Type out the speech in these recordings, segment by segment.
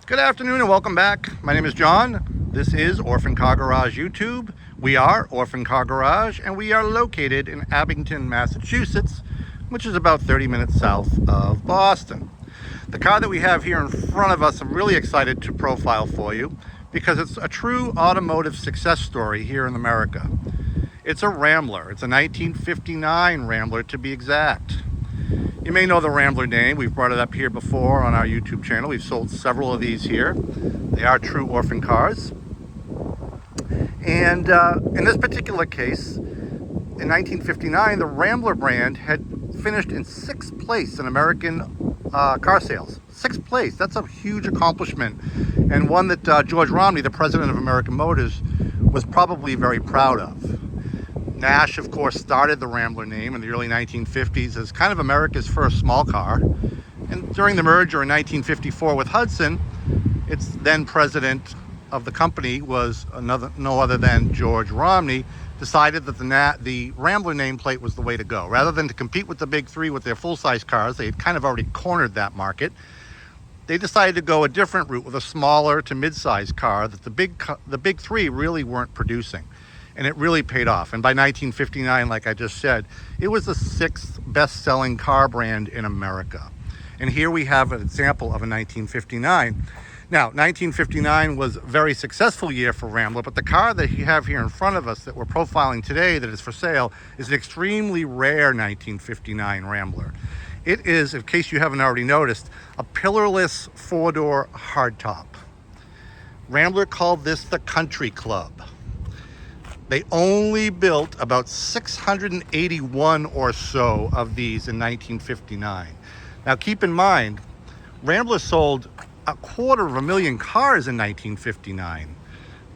Good afternoon and welcome back. My name is John. This is Orphan Car Garage YouTube. We are Orphan Car Garage and we are located in Abington, Massachusetts, which is about 30 minutes south of Boston. The car that we have here in front of us, I'm really excited to profile for you because it's a true automotive success story here in America. It's a Rambler. It's a 1959 Rambler to be exact. You may know the Rambler name. We've brought it up here before on our YouTube channel. We've sold several of these here. They are true orphan cars. And in this particular case, in 1959, the Rambler brand had finished in 6th place in American car sales. 6th place. That's a huge accomplishment, and one that George Romney, the president of American Motors, was probably very proud of. Nash, of course, started the Rambler name in the early 1950s as kind of America's first small car. And during the merger in 1954 with Hudson, its then president of the company was no other than George Romney, decided that the Rambler nameplate was the way to go. Rather than to compete with the big three with their full-size cars, they had kind of already cornered that market. They decided to go a different route with a smaller to mid-size car that the big three really weren't producing. And it really paid off. And by 1959, like I just said, it was the 6th best-selling car brand in America. And here we have an example of a 1959. Now, 1959 was a very successful year for Rambler, but the car that you have here in front of us that we're profiling today that is for sale is an extremely rare 1959 Rambler. It is, in case you haven't already noticed, a pillarless four-door hardtop. Rambler called this the Country Club. They only built about 681 or so of these in 1959. Now keep in mind, Rambler sold 250,000 cars in 1959.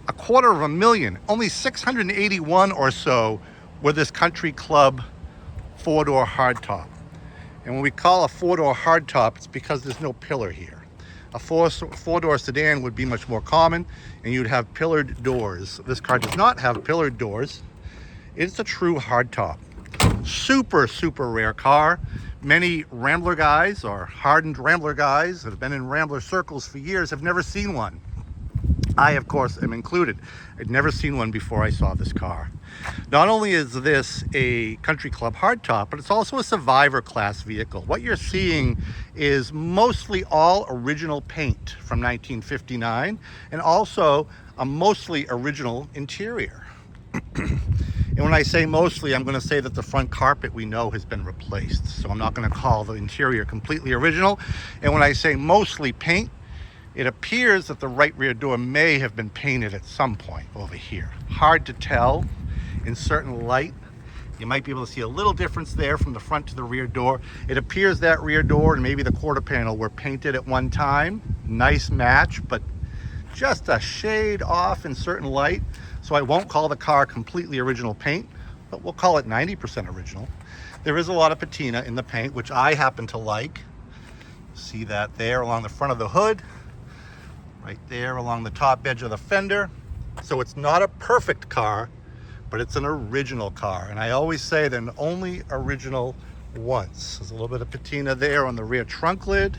250,000. Only 681 or so were this Country Club four-door hardtop. And when we call a four-door hardtop, it's because there's no pillar here. A four-door sedan would be much more common, and you'd have pillared doors. This car does not have pillared doors. It's a true hardtop. Super, super rare car. Many Rambler guys or hardened Rambler guys that have been in Rambler circles for years have never seen one. I, of course, am included. I'd never seen one before I saw this car. Not only is this a Country Club hardtop, but it's also a survivor class vehicle. What you're seeing is mostly all original paint from 1959 and also a mostly original interior. And when I say mostly, I'm going to say that the front carpet we know has been replaced. So I'm not going to call the interior completely original. And when I say mostly paint, it appears that the right rear door may have been painted at some point over here. Hard to tell in certain light. You might be able to see a little difference there from the front to the rear door. It appears that rear door and maybe the quarter panel were painted at one time. Nice match, but just a shade off in certain light. So I won't call the car completely original paint, but we'll call it 90% original. There is a lot of patina in the paint, which I happen to like. See that there along the front of the hood. Right there along the top edge of the fender. So it's not a perfect car, but it's an original car. And I always say they're only original once. There's a little bit of patina there on the rear trunk lid.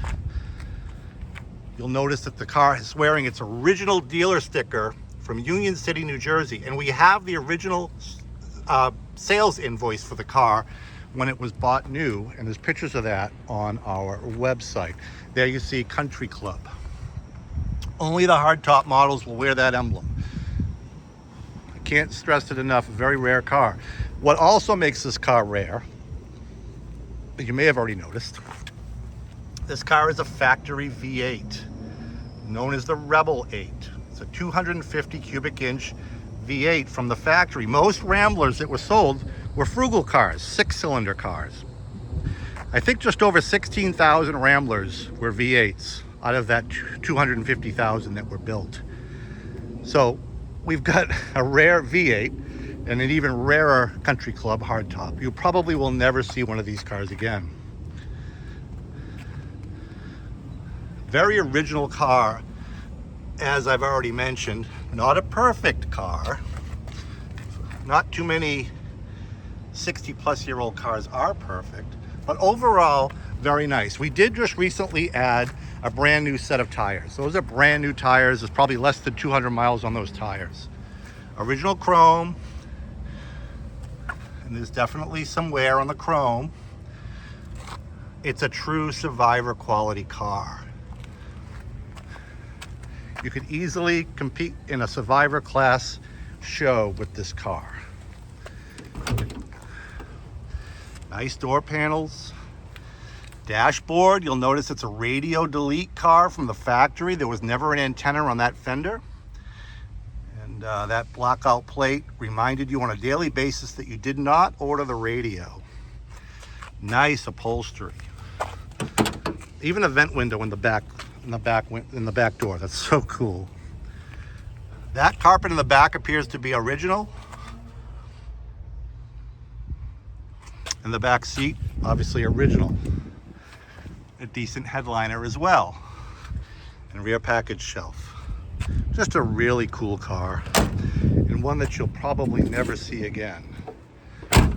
You'll notice that the car is wearing its original dealer sticker from Union City, New Jersey. And we have the original sales invoice for the car when it was bought new. And there's pictures of that on our website. There you see Country Club. Only the hardtop models will wear that emblem. I can't stress it enough, a very rare car. What also makes this car rare, you may have already noticed, this car is a factory V8, known as the Rebel 8. It's a 250 cubic inch V8 from the factory. Most Ramblers that were sold were frugal cars, 6-cylinder cars. I think just over 16,000 Ramblers were V8s. Out of that 250,000 that were built. So we've got a rare V8 and an even rarer Country Club hardtop. You probably will never see one of these cars again. Very original car, as I've already mentioned. Not a perfect car. Not too many 60-plus-year-old cars are perfect, but overall, very nice. We did just recently add a brand new set of tires. Those are brand new tires. There's probably less than 200 miles on those tires. Original chrome, and there's definitely some wear on the chrome. It's a true survivor quality car. You could easily compete in a survivor class show with this car. Nice door panels. Dashboard, you'll notice it's a radio delete car from the factory. There was never an antenna on that fender. And that blackout plate reminded you on a daily basis that you did not order the radio. Nice upholstery. Even a vent window in the back door. That's so cool. That carpet in the back appears to be original. And the back seat, obviously original. A decent headliner as well. And rear package shelf. Just a really cool car. And one that you'll probably never see again.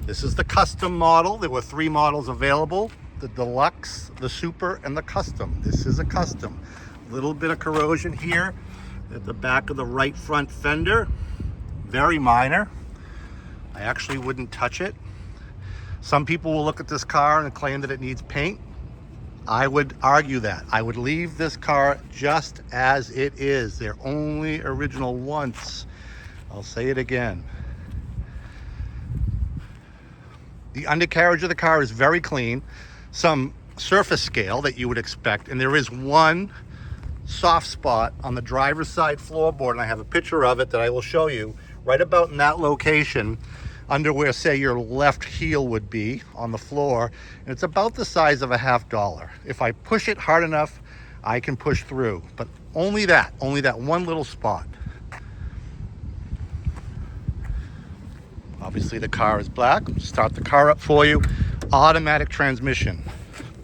This is the custom model. There were 3 models available. The deluxe, the super, and the custom. This is a custom. A little bit of corrosion here at the back of the right front fender. Very minor. I actually wouldn't touch it. Some people will look at this car and claim that it needs paint. I would argue that. I would leave this car just as it is. They're only original once. I'll say it again. The undercarriage of the car is very clean. Some surface scale that you would expect, and there is one soft spot on the driver's side floorboard, and I have a picture of it that I will show you, right about in that location, under where, say, your left heel would be on the floor, and it's about the size of a $50. If I push it hard enough, I can push through, but only that one little spot. Obviously the car is black. Start the car up for you. Automatic transmission,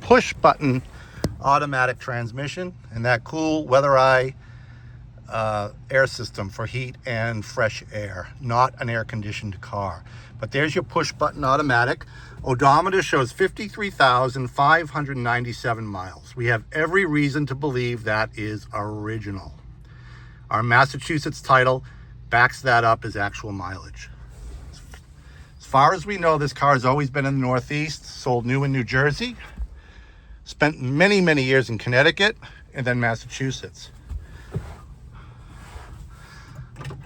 push button automatic transmission, and that cool weather eye air system for heat and fresh air. Not an air conditioned car, but there's your push button automatic. Odometer shows 53,597 miles. We have every reason to believe that is original. Our Massachusetts title backs that up as actual mileage. As far as we know, this car has always been in the Northeast, sold new in New Jersey, spent many, many years in Connecticut, and then Massachusetts.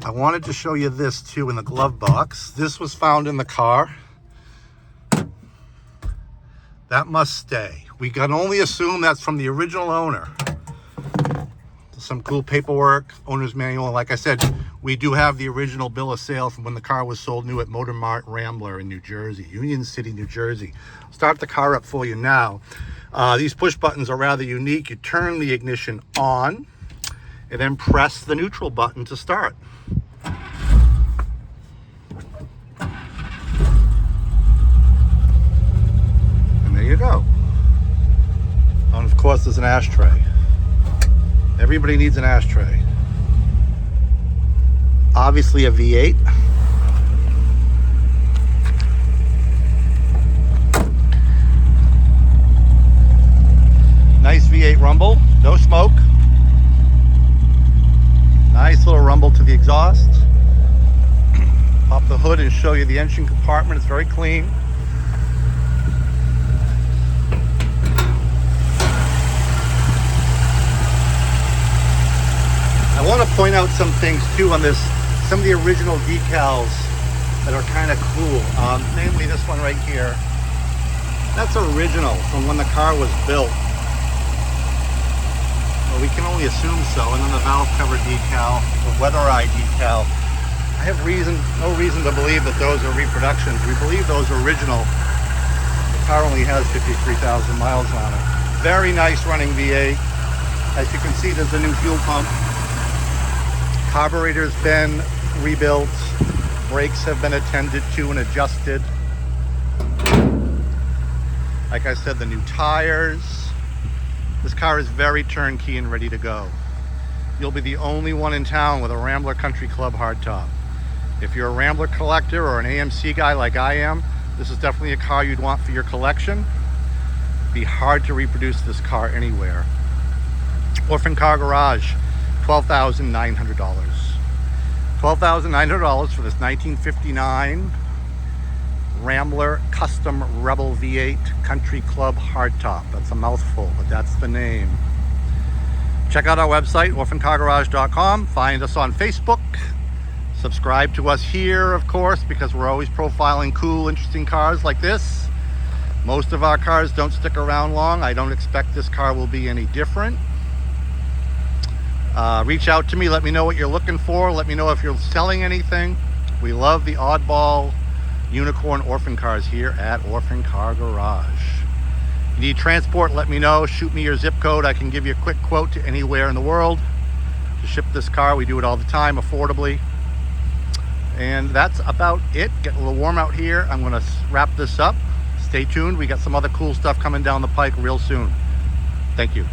I wanted to show you this too in the glove box. This was found in the car. That must stay. We can only assume that's from the original owner. Some cool paperwork, owner's manual. Like I said, we do have the original bill of sale from when the car was sold new at Motor Mart Rambler in New Jersey, Union City, New Jersey. Start the car up for you now. These push buttons are rather unique. You turn the ignition on and then press the neutral button to start. And there you go. And of course, there's an ashtray. Everybody needs an ashtray. Obviously a V8. Nice V8 rumble, no smoke. Nice little rumble to the exhaust. Pop the hood and show you the engine compartment. It's very clean. I want to point out some things too on this, some of the original decals that are kind of cool. Namely this one right here. That's original from when the car was built. Well, we can only assume so. And then the valve cover decal, the weather eye decal. I have no reason to believe that those are reproductions. We believe those are original. The car only has 53,000 miles on it. Very nice running V8. As you can see, there's a new fuel pump. Carburetor's been rebuilt. Brakes have been attended to and adjusted. Like I said, the new tires. This car is very turnkey and ready to go. You'll be the only one in town with a Rambler Country Club hardtop. If you're a Rambler collector or an AMC guy like I am, this is definitely a car you'd want for your collection. It'd be hard to reproduce this car anywhere. Orphan Car Garage, $12,900. $12,900 for this 1959 Rambler Custom Rebel V8 Country Club Hardtop. That's a mouthful, but that's the name. Check out our website, orphancargarage.com. Find us on Facebook. Subscribe to us here, of course, because we're always profiling cool, interesting cars like this. Most of our cars don't stick around long. I don't expect this car will be any different. Reach out to me. Let me know what you're looking for. Let me know if you're selling anything. We love the oddball unicorn orphan cars here at Orphan Car Garage. You need transport, let me know. Shoot me your zip code. I can give you a quick quote to anywhere in the world to ship this car. We do it all the time, affordably. And that's about it. Getting a little warm out here. I'm going to wrap this up. Stay tuned. We got some other cool stuff coming down the pike real soon. Thank you.